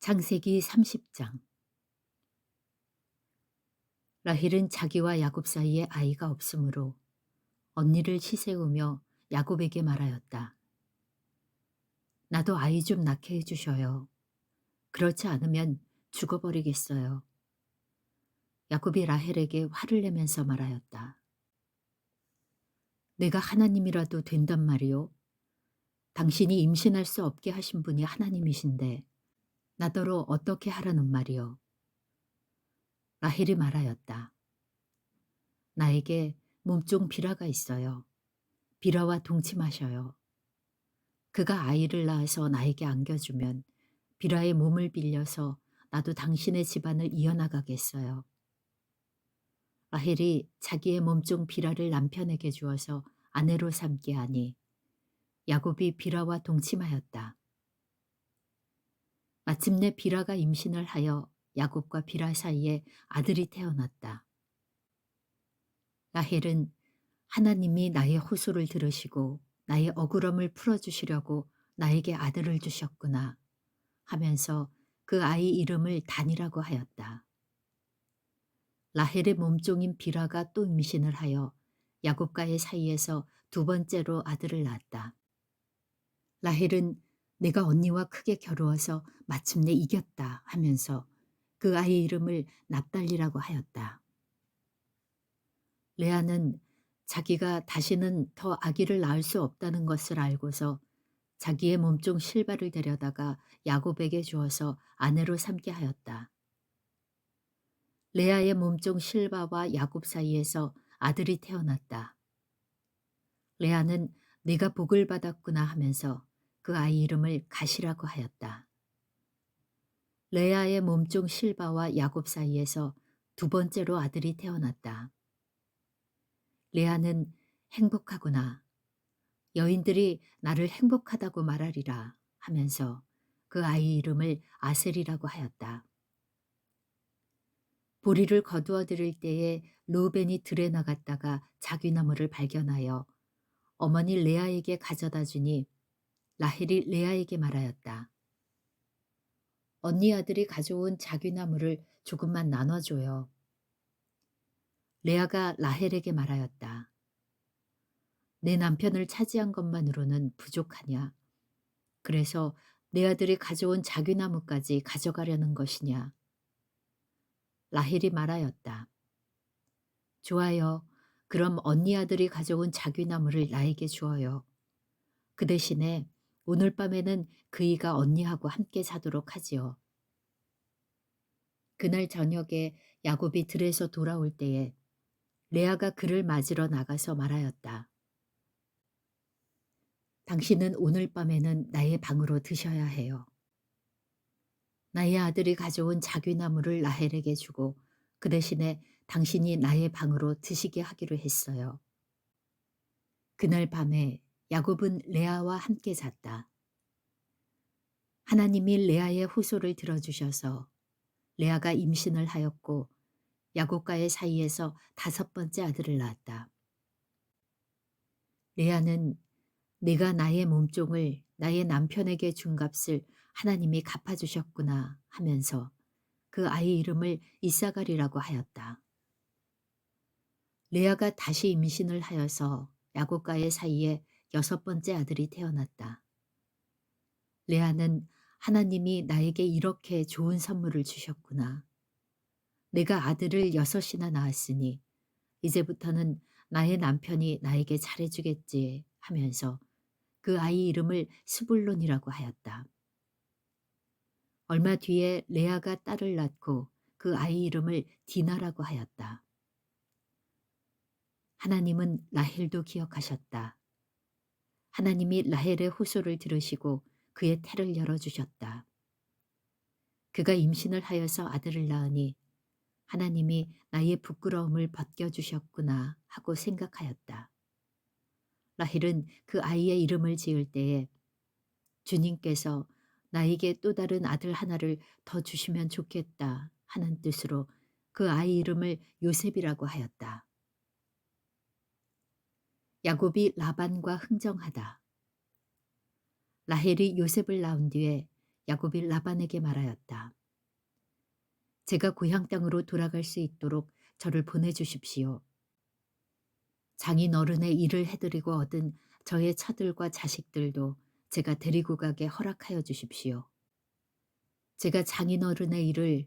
창세기 30장. 라헬은 자기와 야곱 사이에 아이가 없으므로 언니를 치세우며 야곱에게 말하였다. 나도 아이 좀 낳게 해주셔요. 그렇지 않으면 죽어버리겠어요. 야곱이 라헬에게 화를 내면서 말하였다. 내가 하나님이라도 된단 말이오. 당신이 임신할 수 없게 하신 분이 하나님이신데 나더러 어떻게 하라는 말이오. 라헬이 말하였다. 나에게 몸종 비라가 있어요. 비라와 동침하셔요. 그가 아이를 낳아서 나에게 안겨주면 비라의 몸을 빌려서 나도 당신의 집안을 이어나가겠어요. 라헬이 자기의 몸종 비라를 남편에게 주어서 아내로 삼게 하니 야곱이 비라와 동침하였다. 마침내 비라가 임신을 하여 야곱과 비라 사이에 아들이 태어났다. 라헬은 하나님이 나의 호소를 들으시고 나의 억울함을 풀어주시려고 나에게 아들을 주셨구나 하면서 그 아이 이름을 단이라고 하였다. 라헬의 몸종인 비라가 또 임신을 하여 야곱과의 사이에서 두 번째로 아들을 낳았다. 라헬은 내가 언니와 크게 겨루어서 마침내 이겼다 하면서 그 아이 이름을 납달리라고 하였다. 레아는 자기가 다시는 더 아기를 낳을 수 없다는 것을 알고서 자기의 몸종 실바를 데려다가 야곱에게 주어서 아내로 삼게 하였다. 레아의 몸종 실바와 야곱 사이에서 아들이 태어났다. 레아는 내가 복을 받았구나 하면서 그 아이 이름을 가시라고 하였다. 레아의 몸종 실바와 야곱 사이에서 두 번째로 아들이 태어났다. 레아는 행복하구나. 여인들이 나를 행복하다고 말하리라 하면서 그 아이 이름을 아셀이라고 하였다. 보리를 거두어 들일 때에 르우벤이 들에 나갔다가 자귀나무를 발견하여 어머니 레아에게 가져다 주니 라헬이 레아에게 말하였다. 언니 아들이 가져온 자귀나무를 조금만 나눠줘요. 레아가 라헬에게 말하였다. 내 남편을 차지한 것만으로는 부족하냐? 그래서 내 아들이 가져온 자귀나무까지 가져가려는 것이냐? 라헬이 말하였다. 좋아요. 그럼 언니 아들이 가져온 자귀나무를 나에게 주어요. 그 대신에 오늘 밤에는 그이가 언니하고 함께 자도록 하지요. 그날 저녁에 야곱이 들에서 돌아올 때에 레아가 그를 맞으러 나가서 말하였다. 당신은 오늘 밤에는 나의 방으로 드셔야 해요. 나의 아들이 가져온 자귀나무를 라헬에게 주고 그 대신에 당신이 나의 방으로 드시게 하기로 했어요. 그날 밤에 야곱은 레아와 함께 잤다. 하나님이 레아의 호소를 들어주셔서 레아가 임신을 하였고 야곱과의 사이에서 다섯 번째 아들을 낳았다. 레아는 내가 나의 몸종을 나의 남편에게 준 값을 하나님이 갚아주셨구나 하면서 그 아이 이름을 이사갈이라고 하였다. 레아가 다시 임신을 하여서 야곱과의 사이에 여섯 번째 아들이 태어났다. 레아는 하나님이 나에게 이렇게 좋은 선물을 주셨구나. 내가 아들을 여섯이나 낳았으니 이제부터는 나의 남편이 나에게 잘해주겠지 하면서 그 아이 이름을 스불론이라고 하였다. 얼마 뒤에 레아가 딸을 낳고 그 아이 이름을 디나라고 하였다. 하나님은 라헬도 기억하셨다. 하나님이 라헬의 호소를 들으시고 그의 태를 열어주셨다. 그가 임신을 하여서 아들을 낳으니 하나님이 나의 부끄러움을 벗겨주셨구나 하고 생각하였다. 라헬은 그 아이의 이름을 지을 때에 주님께서 나에게 또 다른 아들 하나를 더 주시면 좋겠다 하는 뜻으로 그 아이 이름을 요셉이라고 하였다. 야곱이 라반과 흥정하다. 라헬이 요셉을 낳은 뒤에 야곱이 라반에게 말하였다. 제가 고향 땅으로 돌아갈 수 있도록 저를 보내주십시오. 장인어른의 일을 해드리고 얻은 저의 처들과 자식들도 제가 데리고 가게 허락하여 주십시오. 제가 장인어른의 일을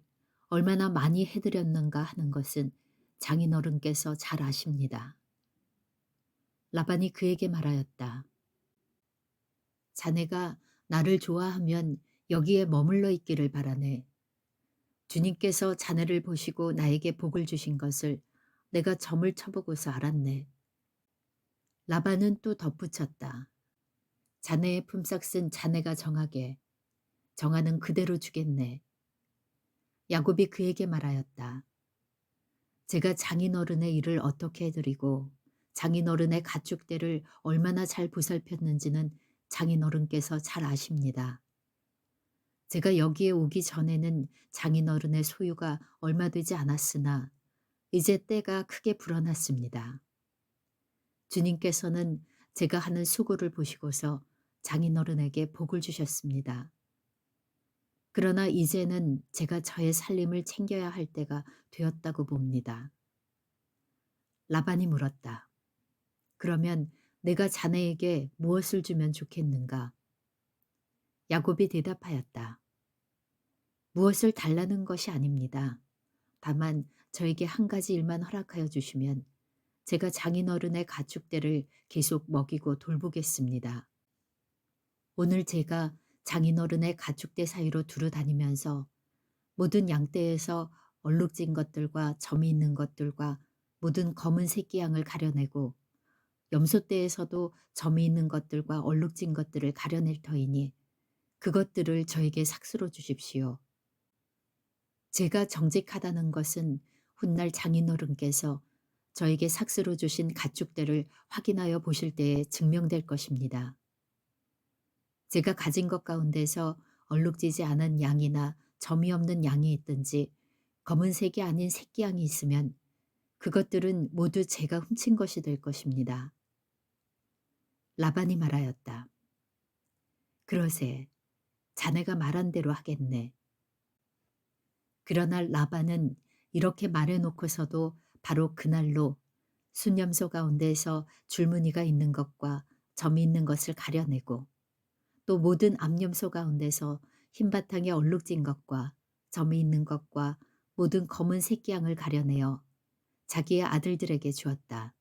얼마나 많이 해드렸는가 하는 것은 장인어른께서 잘 아십니다. 라반이 그에게 말하였다. 자네가 나를 좋아하면 여기에 머물러 있기를 바라네. 주님께서 자네를 보시고 나에게 복을 주신 것을 내가 점을 쳐보고서 알았네. 라반은 또 덧붙였다. 자네의 품삯은 자네가 정하게. 정하는 그대로 주겠네. 야곱이 그에게 말하였다. 제가 장인어른의 일을 어떻게 해드리고 장인어른의 가축대를 얼마나 잘 보살폈는지는 장인어른께서 잘 아십니다. 제가 여기에 오기 전에는 장인어른의 소유가 얼마 되지 않았으나 이제 때가 크게 불어났습니다. 주님께서는 제가 하는 수고를 보시고서 장인어른에게 복을 주셨습니다. 그러나 이제는 제가 저의 살림을 챙겨야 할 때가 되었다고 봅니다. 라반이 물었다. 그러면 내가 자네에게 무엇을 주면 좋겠는가? 야곱이 대답하였다. 무엇을 달라는 것이 아닙니다. 다만 저에게 한 가지 일만 허락하여 주시면 제가 장인어른의 가축대를 계속 먹이고 돌보겠습니다. 오늘 제가 장인어른의 가축대 사이로 두루 다니면서 모든 양떼에서 얼룩진 것들과 점이 있는 것들과 모든 검은 새끼 양을 가려내고 염소떼에서도 점이 있는 것들과 얼룩진 것들을 가려낼 터이니 그것들을 저에게 삭스로 주십시오. 제가 정직하다는 것은 훗날 장인어른께서 저에게 삭스로 주신 가축대를 확인하여 보실 때에 증명될 것입니다. 제가 가진 것 가운데서 얼룩지지 않은 양이나 점이 없는 양이 있든지 검은색이 아닌 새끼 양이 있으면 그것들은 모두 제가 훔친 것이 될 것입니다. 라반이 말하였다. 그러세. 자네가 말한 대로 하겠네. 그러나 라반은 이렇게 말해놓고서도 바로 그날로 순염소 가운데에서 줄무늬가 있는 것과 점이 있는 것을 가려내고 또 모든 암염소 가운데서 흰바탕에 얼룩진 것과 점이 있는 것과 모든 검은 새끼양을 가려내어 자기의 아들들에게 주었다.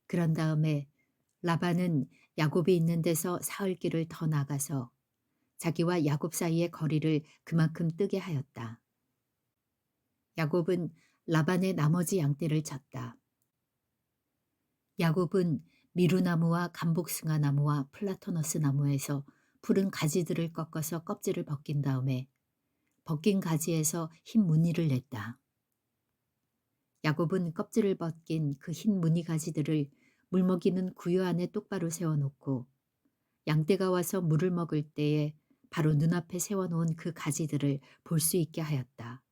그런 다음에 라반은 야곱이 있는 데서 사흘 길을 더 나가서 자기와 야곱 사이의 거리를 그만큼 뜨게 하였다. 야곱은 라반의 나머지 양떼를 쳤다. 야곱은 미루나무와 감복승화 나무와 플라토너스 나무에서 푸른 가지들을 꺾어서 껍질을 벗긴 다음에 벗긴 가지에서 흰 무늬를 냈다. 야곱은 껍질을 벗긴 그 흰 무늬 가지들을 물먹이는 구유 안에 똑바로 세워놓고 양떼가 와서 물을 먹을 때에 바로 눈앞에 세워놓은 그 가지들을 볼 수 있게 하였다.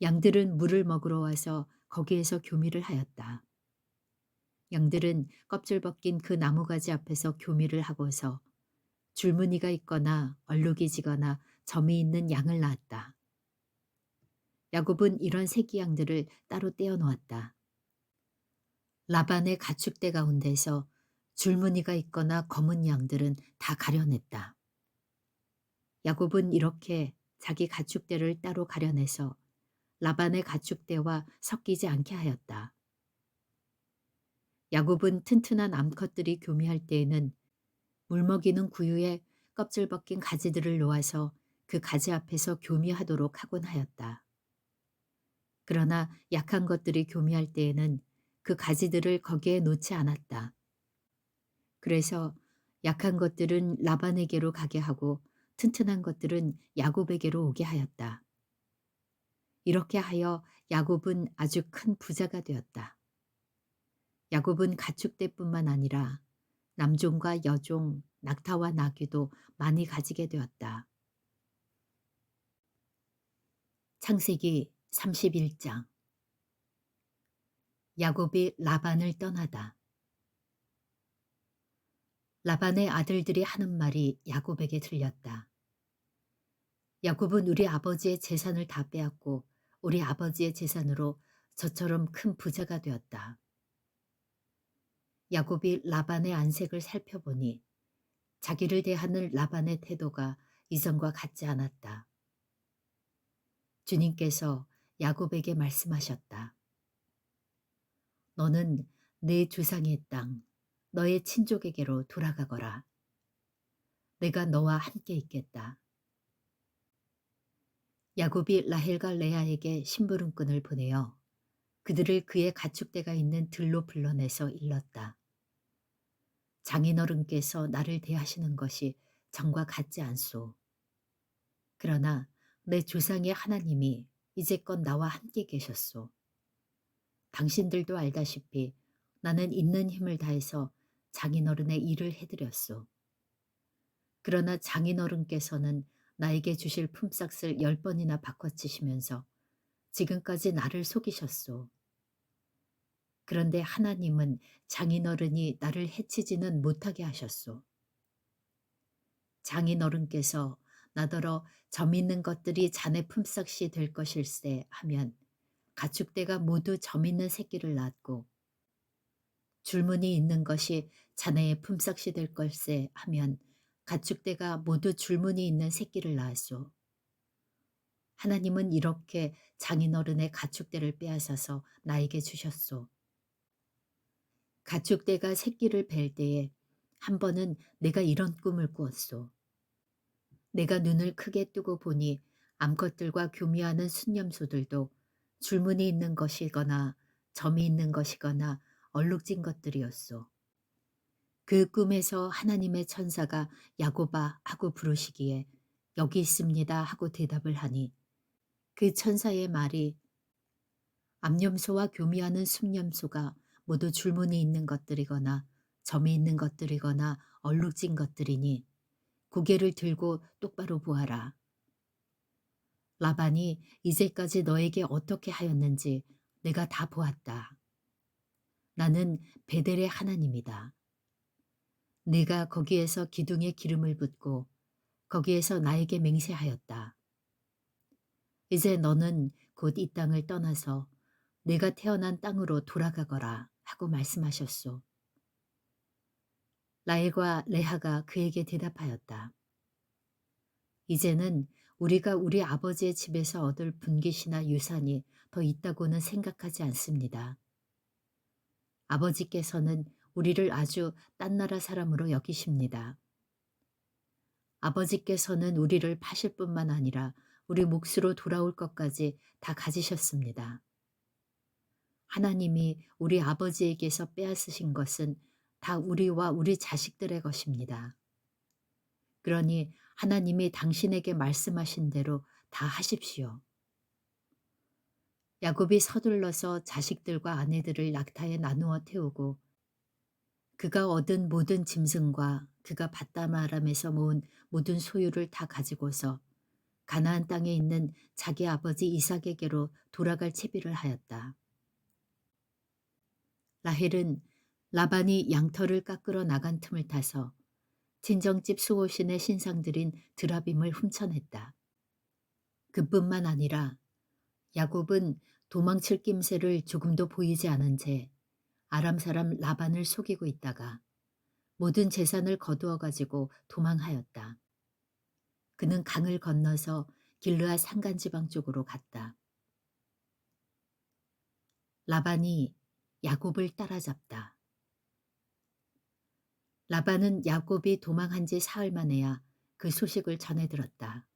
양들은 물을 먹으러 와서 거기에서 교미를 하였다. 양들은 껍질 벗긴 그 나무가지 앞에서 교미를 하고서 줄무늬가 있거나 얼룩이 지거나 점이 있는 양을 낳았다. 야곱은 이런 새끼 양들을 따로 떼어 놓았다. 라반의 가축대 가운데서 줄무늬가 있거나 검은 양들은 다 가려냈다. 야곱은 이렇게 자기 가축대를 따로 가려내서 라반의 가축대와 섞이지 않게 하였다. 야곱은 튼튼한 암컷들이 교미할 때에는 물먹이는 구유에 껍질 벗긴 가지들을 놓아서 그 가지 앞에서 교미하도록 하곤 하였다. 그러나 약한 것들이 교미할 때에는 그 가지들을 거기에 놓지 않았다. 그래서 약한 것들은 라반에게로 가게 하고 튼튼한 것들은 야곱에게로 오게 하였다. 이렇게 하여 야곱은 아주 큰 부자가 되었다. 야곱은 가축대뿐만 아니라 남종과 여종, 낙타와 나귀도 많이 가지게 되었다. 창세기 31장. 야곱이 라반을 떠나다. 라반의 아들들이 하는 말이 야곱에게 들렸다. 야곱은 우리 아버지의 재산을 다 빼앗고 우리 아버지의 재산으로 저처럼 큰 부자가 되었다. 야곱이 라반의 안색을 살펴보니 자기를 대하는 라반의 태도가 이전과 같지 않았다. 주님께서 야곱에게 말씀하셨다. 너는 내 조상의 땅, 너의 친족에게로 돌아가거라. 내가 너와 함께 있겠다. 야곱이 라헬과 레아에게 심부름꾼을 보내어 그들을 그의 가축대가 있는 들로 불러내서 일렀다. 장인어른께서 나를 대하시는 것이 전과 같지 않소. 그러나 내 조상의 하나님이 이제껏 나와 함께 계셨소. 당신들도 알다시피 나는 있는 힘을 다해서 장인어른의 일을 해드렸소. 그러나 장인어른께서는 나에게 주실 품삯을 10번이나 바꿔치시면서 지금까지 나를 속이셨소. 그런데 하나님은 장인어른이 나를 해치지는 못하게 하셨소. 장인어른께서 나더러 점 있는 것들이 자네 품삯이 될 것일세 하면 가축대가 모두 점 있는 새끼를 낳았고 줄무늬 있는 것이 자네의 품삯이 될 걸세 하면 가축대가 모두 줄무늬 있는 새끼를 낳았소. 하나님은 이렇게 장인어른의 가축대를 빼앗아서 나에게 주셨소. 가축대가 새끼를 뵐 때에 한 번은 내가 이런 꿈을 꾸었소. 내가 눈을 크게 뜨고 보니 암컷들과 교미하는 순념소들도 줄무늬 있는 것이거나 점이 있는 것이거나 얼룩진 것들이었소. 그 꿈에서 하나님의 천사가 야곱아 하고 부르시기에 여기 있습니다 하고 대답을 하니 그 천사의 말이 암염소와 교미하는 순념소가 모두 줄무늬 있는 것들이거나 점이 있는 것들이거나 얼룩진 것들이니 고개를 들고 똑바로 보아라. 라반이 이제까지 너에게 어떻게 하였는지 내가 다 보았다. 나는 베델의 하나님이다. 네가 거기에서 기둥에 기름을 붓고 거기에서 나에게 맹세하였다. 이제 너는 곧 이 땅을 떠나서 내가 태어난 땅으로 돌아가거라 하고 말씀하셨소. 라헬과 레아가 그에게 대답하였다. 이제는 우리가 우리 아버지의 집에서 얻을 분깃이나 유산이 더 있다고는 생각하지 않습니다. 아버지께서는 우리를 아주 딴 나라 사람으로 여기십니다. 아버지께서는 우리를 파실 뿐만 아니라 우리 몫으로 돌아올 것까지 다 가지셨습니다. 하나님이 우리 아버지에게서 빼앗으신 것은 다 우리와 우리 자식들의 것입니다. 그러니 하나님이 당신에게 말씀하신 대로 다 하십시오. 야곱이 서둘러서 자식들과 아내들을 낙타에 나누어 태우고 그가 얻은 모든 짐승과 그가 밧다마람에서 모은 모든 소유를 다 가지고서 가나안 땅에 있는 자기 아버지 이삭에게로 돌아갈 채비를 하였다. 라헬은 라반이 양털을 깎으러 나간 틈을 타서 친정집 수호신의 신상들인 드라빔을 훔쳐냈다. 그뿐만 아니라 야곱은 도망칠 낌새를 조금도 보이지 않은 채 아람 사람 라반을 속이고 있다가 모든 재산을 거두어 가지고 도망하였다. 그는 강을 건너서 길르앗 산간지방 쪽으로 갔다. 라반이 야곱을 따라잡다. 라반은 야곱이 도망한 지 사흘 만에야 그 소식을 전해 들었다.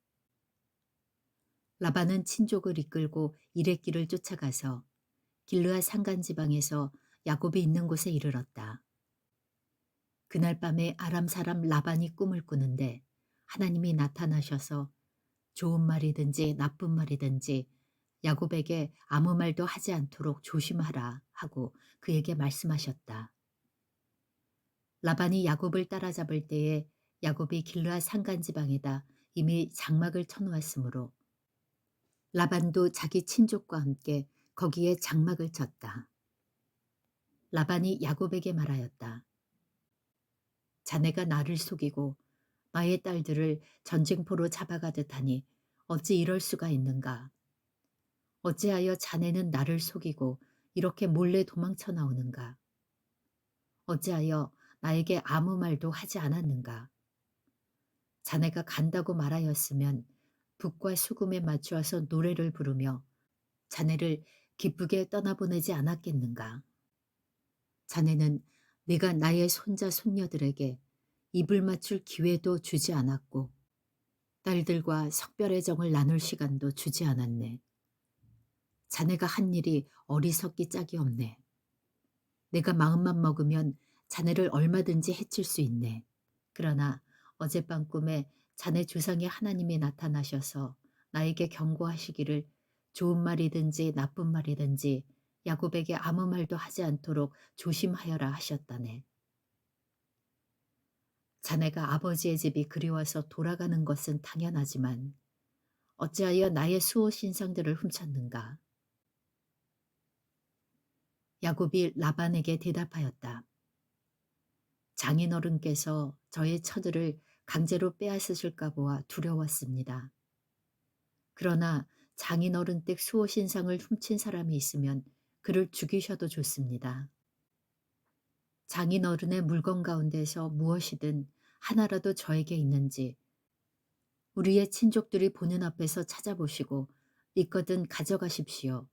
라반은 친족을 이끌고 이레길을 쫓아가서 길르앗 산간지방에서 야곱이 있는 곳에 이르렀다. 그날 밤에 아람 사람 라반이 꿈을 꾸는데 하나님이 나타나셔서 좋은 말이든지 나쁜 말이든지 야곱에게 아무 말도 하지 않도록 조심하라 하고 그에게 말씀하셨다. 라반이 야곱을 따라잡을 때에 야곱이 길르앗 산간지방에다 이미 장막을 쳐놓았으므로 라반도 자기 친족과 함께 거기에 장막을 쳤다. 라반이 야곱에게 말하였다. 자네가 나를 속이고 나의 딸들을 전쟁포로 잡아가듯 하니 어찌 이럴 수가 있는가. 어찌하여 자네는 나를 속이고 이렇게 몰래 도망쳐 나오는가. 어찌하여 나에게 아무 말도 하지 않았는가. 자네가 간다고 말하였으면 북과 수금에 맞추어서 노래를 부르며 자네를 기쁘게 떠나보내지 않았겠는가. 자네는 내가 나의 손자 손녀들에게 입을 맞출 기회도 주지 않았고 딸들과 석별의 정을 나눌 시간도 주지 않았네. 자네가 한 일이 어리석기 짝이 없네. 내가 마음만 먹으면 자네를 얼마든지 해칠 수 있네. 그러나 어젯밤 꿈에 자네 조상의 하나님이 나타나셔서 나에게 경고하시기를 좋은 말이든지 나쁜 말이든지 야곱에게 아무 말도 하지 않도록 조심하여라 하셨다네. 자네가 아버지의 집이 그리워서 돌아가는 것은 당연하지만 어찌하여 나의 수호 신상들을 훔쳤는가? 야곱이 라반에게 대답하였다. 장인어른께서 저의 처들을 강제로 빼앗으실까 보아 두려웠습니다. 그러나 장인어른 댁 수호 신상을 훔친 사람이 있으면 그를 죽이셔도 좋습니다. 장인어른의 물건 가운데서 무엇이든 하나라도 저에게 있는지 우리의 친족들이 보는 앞에서 찾아보시고 있거든 가져가십시오.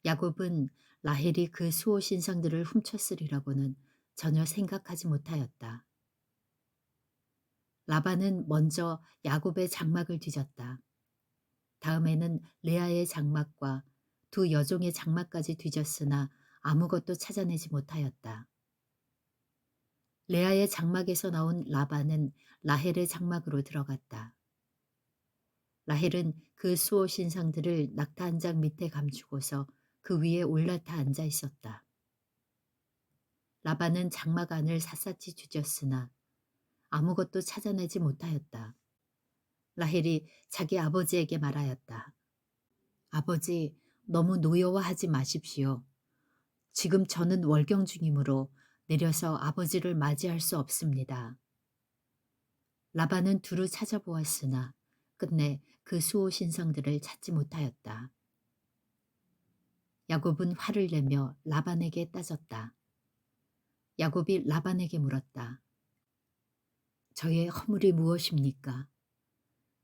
야곱은 라헬이 그 수호 신상들을 훔쳤으리라고는 전혀 생각하지 못하였다. 라반은 먼저 야곱의 장막을 뒤졌다. 다음에는 레아의 장막과 두 여종의 장막까지 뒤졌으나 아무것도 찾아내지 못하였다. 레아의 장막에서 나온 라반은 라헬의 장막으로 들어갔다. 라헬은 그 수호 신상들을 낙타 한 장 밑에 감추고서 그 위에 올라타 앉아 있었다. 라반은 장막 안을 샅샅이 뒤졌으나 아무것도 찾아내지 못하였다. 라헬이 자기 아버지에게 말하였다. 아버지, 너무 노여워하지 마십시오. 지금 저는 월경 중이므로 내려서 아버지를 맞이할 수 없습니다. 라반은 두루 찾아보았으나 끝내 그 수호 신상들을 찾지 못하였다. 야곱은 화를 내며 라반에게 따졌다. 야곱이 라반에게 물었다. 저의 허물이 무엇입니까?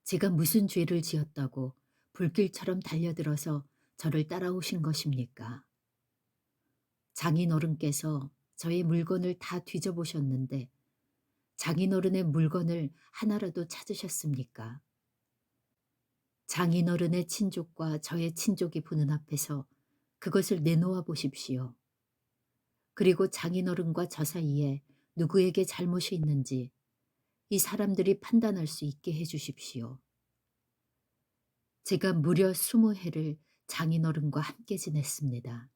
제가 무슨 죄를 지었다고 불길처럼 달려들어서 저를 따라오신 것입니까? 장인어른께서 저의 물건을 다 뒤져보셨는데 장인어른의 물건을 하나라도 찾으셨습니까? 장인어른의 친족과 저의 친족이 보는 앞에서 그것을 내놓아 보십시오. 그리고 장인어른과 저 사이에 누구에게 잘못이 있는지 이 사람들이 판단할 수 있게 해 주십시오. 제가 무려 20해를 장인어른과 함께 지냈습니다.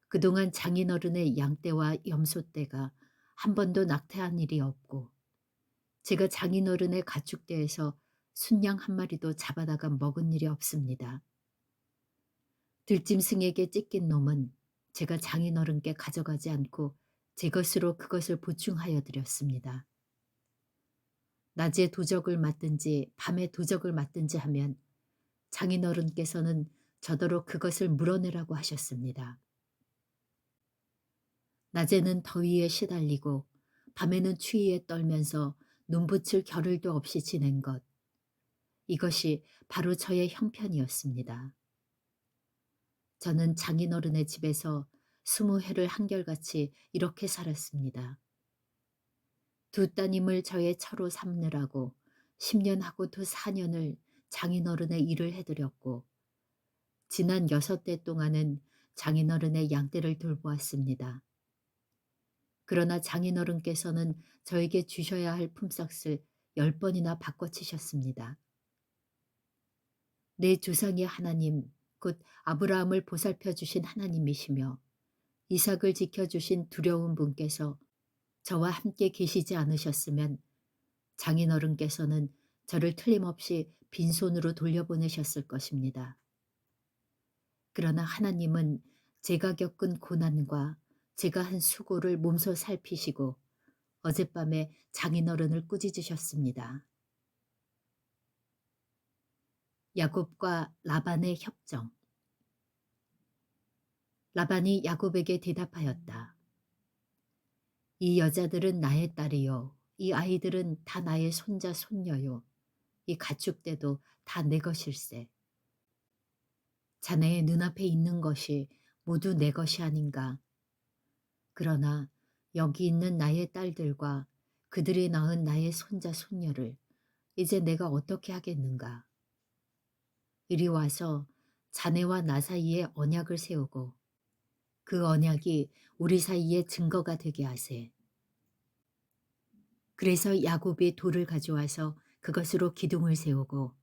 그동안 장인어른의 양떼와 염소떼가 한 번도 낙태한 일이 없고 제가 장인어른의 가축대에서 순양 한 마리도 잡아다가 먹은 일이 없습니다. 들짐승에게 찢긴 놈은 제가 장인어른께 가져가지 않고 제 것으로 그것을 보충하여 드렸습니다. 낮에 도적을 맞든지 밤에 도적을 맞든지 하면 장인어른께서는 저더러 그것을 물어내라고 하셨습니다. 낮에는 더위에 시달리고 밤에는 추위에 떨면서 눈붙일 겨를도 없이 지낸 것. 이것이 바로 저의 형편이었습니다. 저는 장인어른의 집에서 20해를 한결같이 이렇게 살았습니다. 두 따님을 저의 처로 삼느라고 10년하고 두 4년을 장인어른의 일을 해드렸고 지난 6대 동안은 장인어른의 양떼를 돌보았습니다. 그러나 장인어른께서는 저에게 주셔야 할 품삯을 10번이나 바꿔치셨습니다. 내 조상의 하나님, 곧 아브라함을 보살펴 주신 하나님이시며 이삭을 지켜주신 두려운 분께서 저와 함께 계시지 않으셨으면 장인어른께서는 저를 틀림없이 빈손으로 돌려보내셨을 것입니다. 그러나 하나님은 제가 겪은 고난과 제가 한 수고를 몸소 살피시고 어젯밤에 장인어른을 꾸짖으셨습니다. 야곱과 라반의 협정. 라반이 야곱에게 대답하였다. 이 여자들은 나의 딸이요. 이 아이들은 다 나의 손자 손녀요. 이 가축대도 다 내 것일세. 자네의 눈앞에 있는 것이 모두 내 것이 아닌가. 그러나 여기 있는 나의 딸들과 그들이 낳은 나의 손자 손녀를 이제 내가 어떻게 하겠는가. 이리 와서 자네와 나 사이에 언약을 세우고 그 언약이 우리 사이에 증거가 되게 하세. 그래서 야곱이 돌을 가져와서 그것으로 기둥을 세우고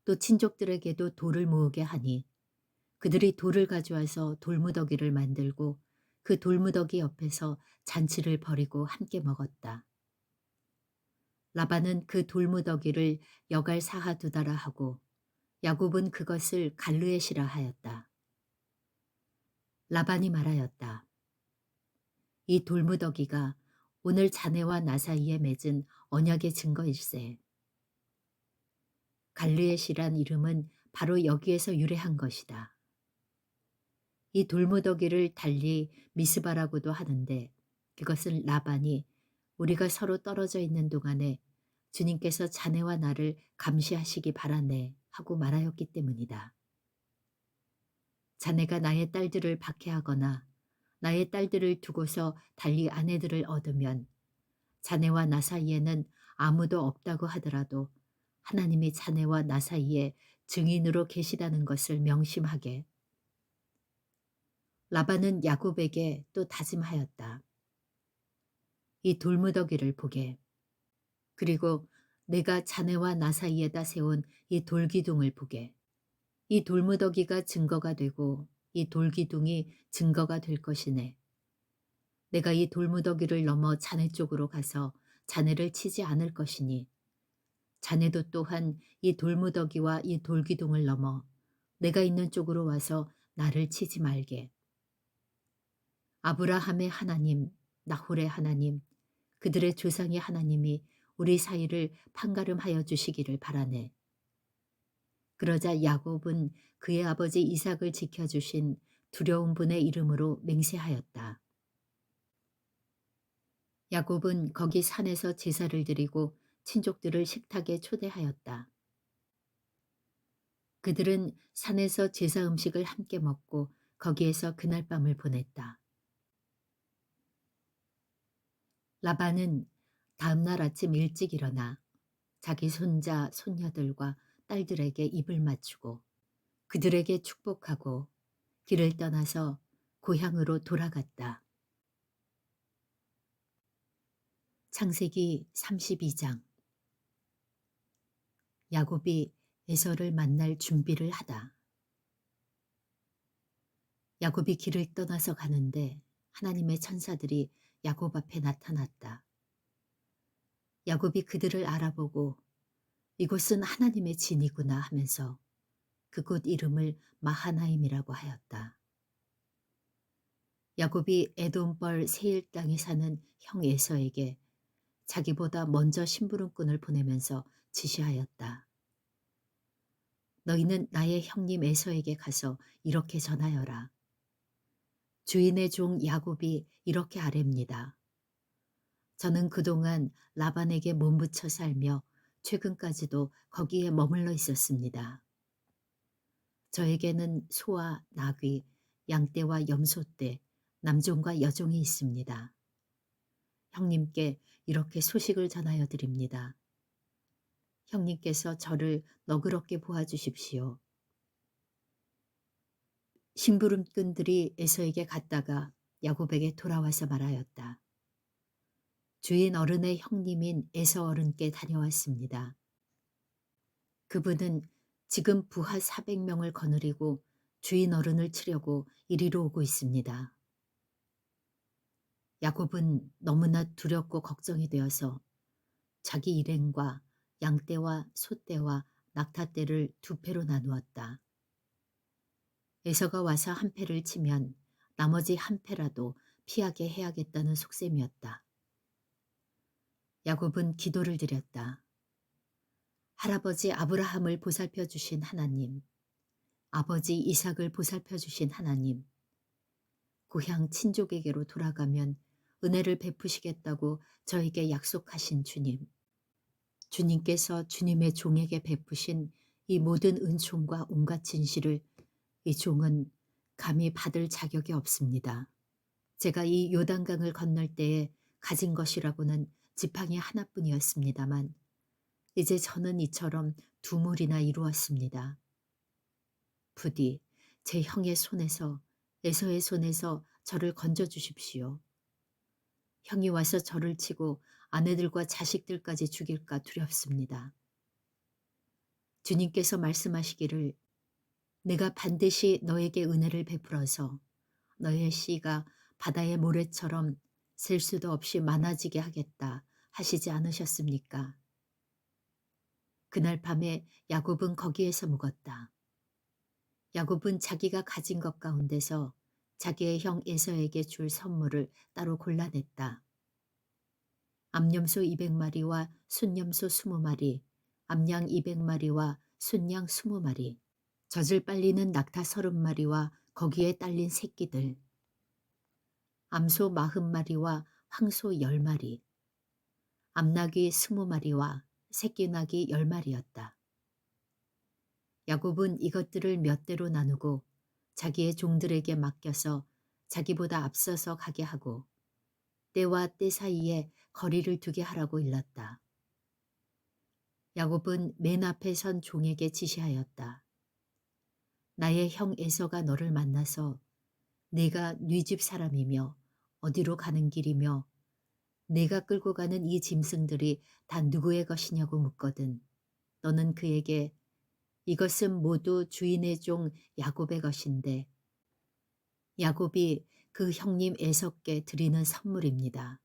또 친족들에게도 돌을 모으게 하니 그들이 돌을 가져와서 돌무더기를 만들고 그 돌무더기 옆에서 잔치를 벌이고 함께 먹었다. 라반은 그 돌무더기를 여갈 사하두다라 하고 야곱은 그것을 갈르엣이라 하였다. 라반이 말하였다. 이 돌무더기가 오늘 자네와 나 사이에 맺은 언약의 증거일세. 갈르엣이란 이름은 바로 여기에서 유래한 것이다. 이 돌무더기를 달리 미스바라고도 하는데 그것은 라반이 우리가 서로 떨어져 있는 동안에 주님께서 자네와 나를 감시하시기 바라네 하고 말하였기 때문이다. 자네가 나의 딸들을 박해하거나 나의 딸들을 두고서 달리 아내들을 얻으면 자네와 나 사이에는 아무도 없다고 하더라도 하나님이 자네와 나 사이에 증인으로 계시다는 것을 명심하게. 라반은 야곱에게 또 다짐하였다. 이 돌무더기를 보게. 그리고 내가 자네와 나 사이에다 세운 이 돌기둥을 보게. 이 돌무더기가 증거가 되고 이 돌기둥이 증거가 될 것이네. 내가 이 돌무더기를 넘어 자네 쪽으로 가서 자네를 치지 않을 것이니 자네도 또한 이 돌무더기와 이 돌기둥을 넘어 내가 있는 쪽으로 와서 나를 치지 말게. 아브라함의 하나님, 나홀의 하나님, 그들의 조상의 하나님이 우리 사이를 판가름하여 주시기를 바라네. 그러자 야곱은 그의 아버지 이삭을 지켜주신 두려운 분의 이름으로 맹세하였다. 야곱은 거기 산에서 제사를 드리고 친족들을 식탁에 초대하였다. 그들은 산에서 제사 음식을 함께 먹고 거기에서 그날 밤을 보냈다. 라반은 다음날 아침 일찍 일어나 자기 손자, 손녀들과 딸들에게 입을 맞추고 그들에게 축복하고 길을 떠나서 고향으로 돌아갔다. 창세기 32장. 야곱이 에서를 만날 준비를 하다. 야곱이 길을 떠나서 가는데 하나님의 천사들이 야곱 앞에 나타났다. 야곱이 그들을 알아보고 이곳은 하나님의 진이구나 하면서 그곳 이름을 마하나임이라고 하였다. 야곱이 에돔벌 세일 땅에 사는 형 에서에게 자기보다 먼저 심부름꾼을 보내면서 지시하였다. 너희는 나의 형님 에서에게 가서 이렇게 전하여라. 주인의 종 야곱이 이렇게 아뢰입니다. 저는 그동안 라반에게 몸부쳐 살며 최근까지도 거기에 머물러 있었습니다. 저에게는 소와 나귀, 양떼와 염소떼, 남종과 여종이 있습니다. 형님께 이렇게 소식을 전하여 드립니다. 형님께서 저를 너그럽게 보아주십시오. 심부름꾼들이 에서에게 갔다가 야곱에게 돌아와서 말하였다. 주인 어른의 형님인 에서 어른께 다녀왔습니다. 그분은 지금 부하 400명을 거느리고 주인 어른을 치려고 이리로 오고 있습니다. 야곱은 너무나 두렵고 걱정이 되어서 자기 일행과 양떼와 소떼와 낙타떼를 두 패로 나누었다. 에서가 와서 한 패를 치면 나머지 한 패라도 피하게 해야겠다는 속셈이었다. 야곱은 기도를 드렸다. 할아버지 아브라함을 보살펴 주신 하나님, 아버지 이삭을 보살펴 주신 하나님, 고향 친족에게로 돌아가면 은혜를 베푸시겠다고 저에게 약속하신 주님, 주님께서 주님의 종에게 베푸신 이 모든 은총과 온갖 진실을 이 종은 감히 받을 자격이 없습니다. 제가 이 요단강을 건널 때에 가진 것이라고는 지팡이 하나뿐이었습니다만 이제 저는 이처럼 두물이나 이루었습니다. 부디 제 형의 손에서 에서의 손에서 저를 건져 주십시오. 형이 와서 저를 치고 아내들과 자식들까지 죽일까 두렵습니다. 주님께서 말씀하시기를 내가 반드시 너에게 은혜를 베풀어서 너의 씨가 바다의 모래처럼 셀 수도 없이 많아지게 하겠다 하시지 않으셨습니까? 그날 밤에 야곱은 거기에서 묵었다. 야곱은 자기가 가진 것 가운데서 자기의 형 에서에게 줄 선물을 따로 골라냈다. 암염소 200마리와 순염소 20마리, 암양 200마리와 순양 20마리, 젖을 빨리는 낙타 30마리와 거기에 딸린 새끼들, 암소 40마리와 황소 10마리, 암나귀 20마리와 새끼나귀 10마리였다. 야곱은 이것들을 몇 대로 나누고 자기의 종들에게 맡겨서 자기보다 앞서서 가게 하고 때와 때 사이에 거리를 두게 하라고 일렀다. 야곱은 맨 앞에 선 종에게 지시하였다. 나의 형 에서가 너를 만나서 네가 네 집 사람이며 어디로 가는 길이며 네가 끌고 가는 이 짐승들이 다 누구의 것이냐고 묻거든 너는 그에게 이것은 모두 주인의 종 야곱의 것인데 야곱이 그 형님 에서께 드리는 선물입니다.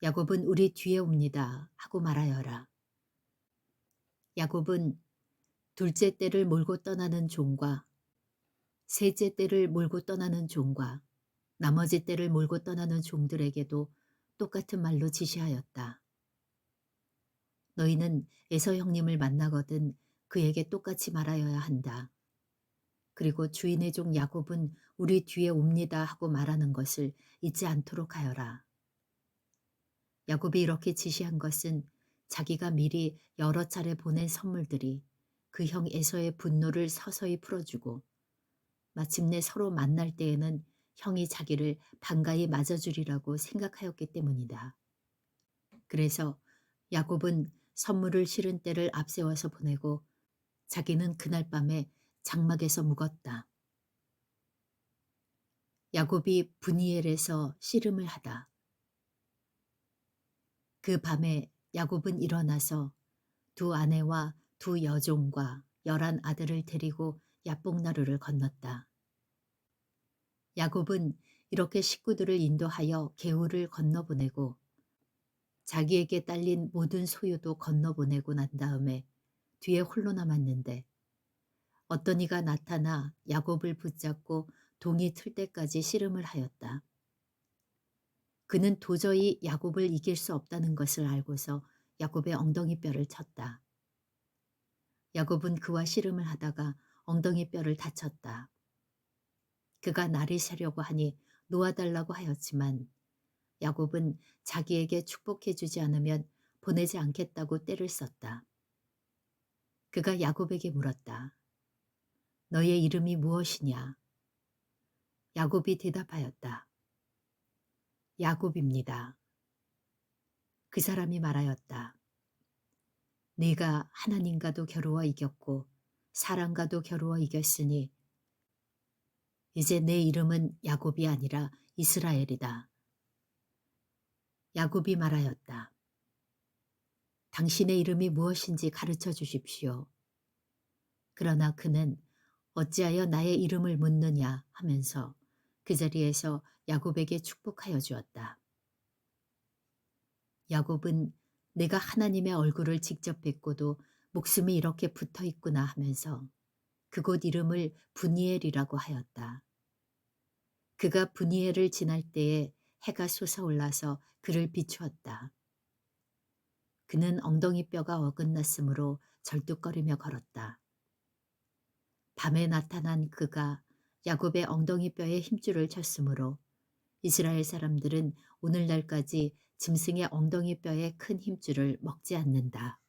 야곱은 우리 뒤에 옵니다 하고 말하여라. 야곱은 둘째 떼를 몰고 떠나는 종과 셋째 떼를 몰고 떠나는 종과 나머지 떼를 몰고 떠나는 종들에게도 똑같은 말로 지시하였다. 너희는 에서 형님을 만나거든 그에게 똑같이 말하여야 한다. 그리고 주인의 종 야곱은 우리 뒤에 옵니다 하고 말하는 것을 잊지 않도록 하여라. 야곱이 이렇게 지시한 것은 자기가 미리 여러 차례 보낸 선물들이 그 형 에서의 분노를 서서히 풀어주고 마침내 서로 만날 때에는 형이 자기를 반가이 맞아주리라고 생각하였기 때문이다. 그래서 야곱은 선물을 실은 때를 앞세워서 보내고 자기는 그날 밤에 장막에서 묵었다. 야곱이 브니엘에서 씨름을 하다. 그 밤에 야곱은 일어나서 두 아내와 두 여종과 11 아들을 데리고 야복나루를 건넜다. 야곱은 이렇게 식구들을 인도하여 개울을 건너보내고 자기에게 딸린 모든 소유도 건너보내고 난 다음에 뒤에 홀로 남았는데 어떤 이가 나타나 야곱을 붙잡고 동이 틀 때까지 씨름을 하였다. 그는 도저히 야곱을 이길 수 없다는 것을 알고서 야곱의 엉덩이뼈를 쳤다. 야곱은 그와 씨름을 하다가 엉덩이뼈를 다쳤다. 그가 날이 새려고 하니 놓아달라고 하였지만 야곱은 자기에게 축복해 주지 않으면 보내지 않겠다고 떼를 썼다. 그가 야곱에게 물었다. 너의 이름이 무엇이냐? 야곱이 대답하였다. 야곱입니다. 그 사람이 말하였다. 네가 하나님과도 겨루어 이겼고 사람과도 겨루어 이겼으니 이제 내 이름은 야곱이 아니라 이스라엘이다. 야곱이 말하였다. 당신의 이름이 무엇인지 가르쳐 주십시오. 그러나 그는 어찌하여 나의 이름을 묻느냐 하면서 그 자리에서 야곱에게 축복하여 주었다. 야곱은 내가 하나님의 얼굴을 직접 뵙고도 목숨이 이렇게 붙어 있구나 하면서 그곳 이름을 브니엘이라고 하였다. 그가 브니엘을 지날 때에 해가 솟아올라서 그를 비추었다. 그는 엉덩이 뼈가 어긋났으므로 절뚝거리며 걸었다. 밤에 나타난 그가 야곱의 엉덩이 뼈에 힘줄을 쳤으므로 이스라엘 사람들은 오늘날까지 짐승의 엉덩이 뼈에 큰 힘줄을 먹지 않는다.